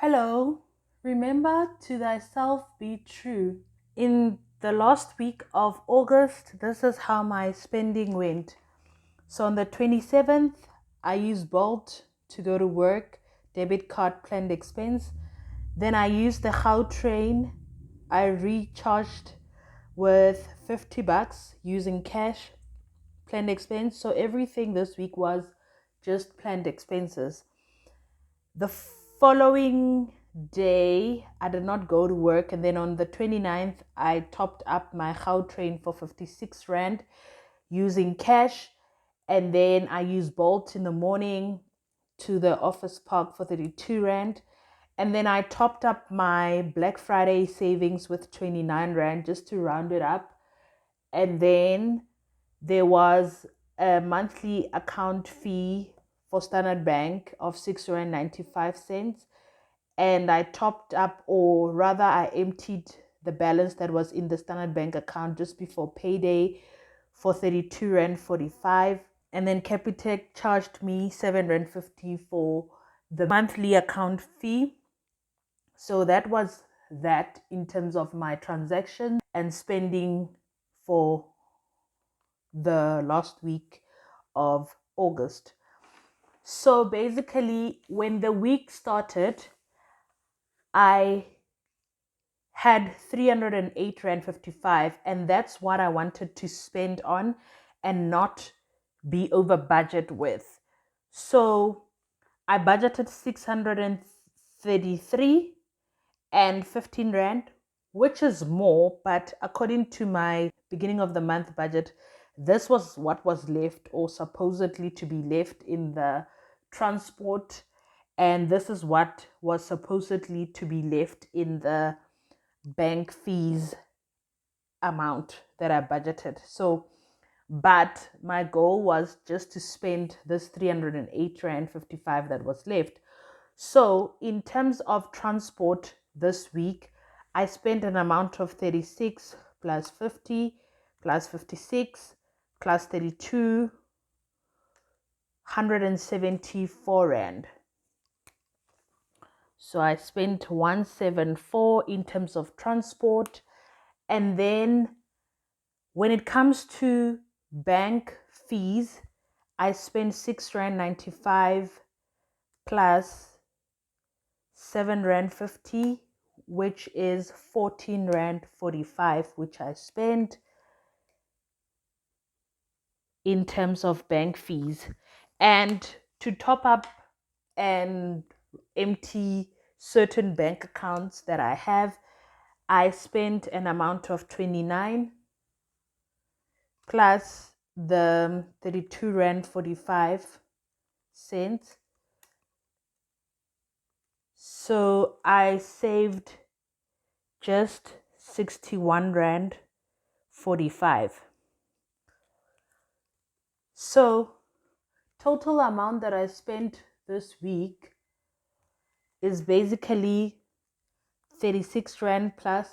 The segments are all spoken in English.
Hello, remember to thyself be true. In the last week of August, this is how my spending went. So on the 27th, I used Bolt to go to work, debit card planned expense. Then I used the How train. I recharged with 50 bucks using cash, planned expense. So everything this week was just planned expenses. The following day, I did not go to work. And then on the 29th, I topped up my How train for 56 Rand using cash. And then I used Bolt in the morning to the office park for 32 Rand. And then I topped up my Black Friday savings with 29 Rand just to round it up. And then there was a monthly account fee for Standard Bank of 6.95 Rand. And I topped up, or rather, I emptied the balance that was in the Standard Bank account just before payday for 32 Rand 45. And then Capitec charged me 7 Rand 50 for the monthly account fee. So that was that in terms of my transaction and spending for the last week of August. So basically, when the week started, I had 308 Rand 55, and that's what I wanted to spend on and not be over budget with. So I budgeted 633 and 15 Rand, which is more, but according to my beginning of the month budget, this was what was left or supposedly to be left in the transport, and this is what was supposedly to be left in the bank fees amount that I budgeted. So, but my goal was just to spend this 308 Rand 55 that was left. So, in terms of transport this week, I spent an amount of 36 plus 50 plus 56 plus 32, 174 Rand. So I spent 174 in terms of transport. And then when it comes to bank fees, I spent 6 Rand 95 plus 7 Rand 50, which is 14 Rand 45, which I spent in terms of bank fees. And to top up and empty certain bank accounts that I have, I spent an amount of 29 plus the 32 Rand 45 cents. So I saved just 61 Rand 45. So total amount that I spent this week is basically 36 Rand plus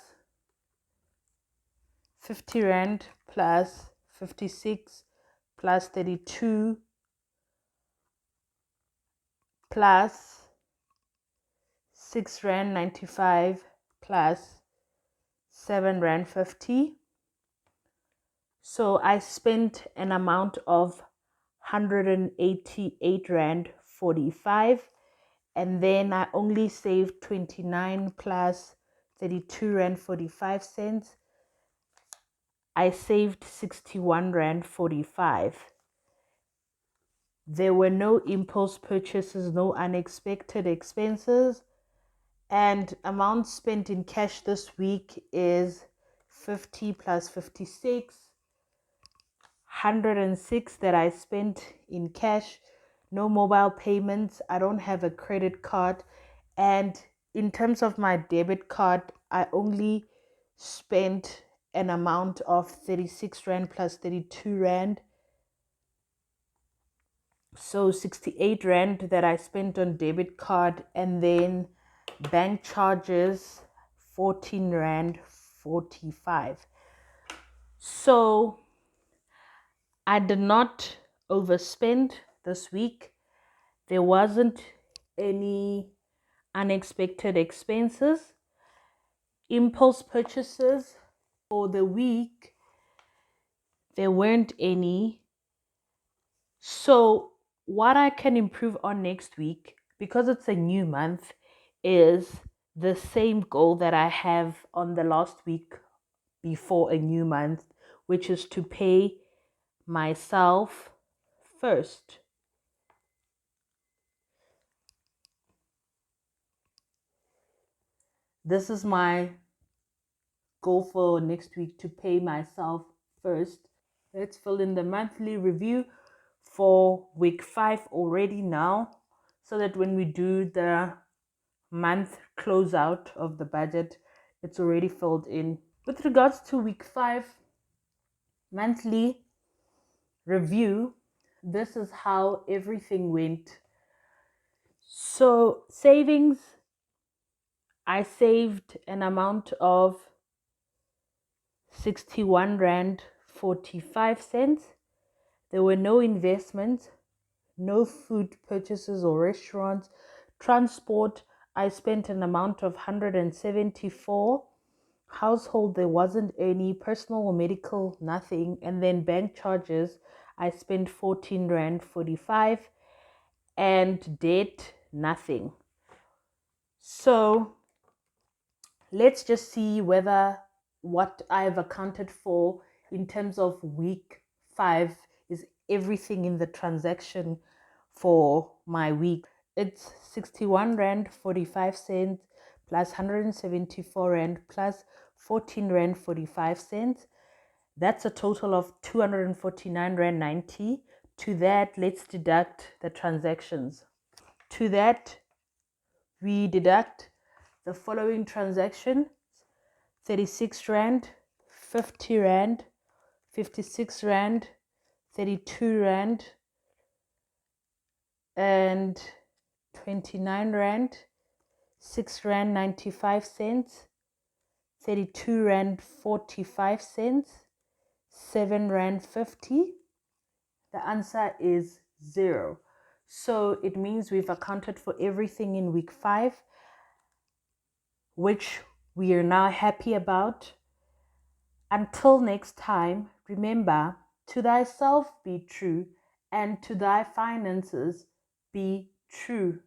50 Rand plus 56 plus 32 plus 6 Rand 95 plus 7 Rand 50. So I spent an amount of 188 Rand 45, and then I only saved 29 plus 32 Rand 45 cents. I saved 61 Rand 45. There were no impulse purchases, no unexpected expenses, and amount spent in cash this week is 50 plus 56, 106 that I spent in cash. No mobile payments. I don't have a credit card. And in terms of my debit card, I only spent an amount of 36 Rand plus 32 Rand. So 68 Rand that I spent on debit card, and then bank charges 14 Rand 45. So I did not overspend this week. There wasn't any unexpected expenses, impulse purchases. For the week, there weren't any. So what I can improve on next week, because it's a new month, is the same goal that I have on the last week before a new month, which is to pay myself first. This is my goal for next week, to pay myself first. Let's fill in the monthly review for week 5 already now, so that when we do the month closeout of the budget, it's already filled in. With regards to week 5 monthly review, this is how everything went. So savings, I saved an amount of 61 rand 45 cents. There were no investments, no food purchases or restaurants. Transport, I spent an amount of 174. Household, there wasn't any. Personal or medical, nothing. And then bank charges, I spent 14 rand 45. And debt, nothing. So let's just see whether what I've accounted for in terms of week 5 is everything in the transaction for my week. It's 61 rand 45 cents plus 174 rand plus 14 rand 45 cents. That's a total of 249 rand 90. To that, let's deduct the transactions. To that, we deduct the following transaction: 36 rand, 50 rand, 56 rand, 32 rand, and 29 rand, 6 rand 95 cents, 32 rand 45 cents, 7 rand 50. The answer is 0. So it means we've accounted for everything in week 5, which we are now happy about. Until next time, remember, to thyself be true, and to thy finances be true.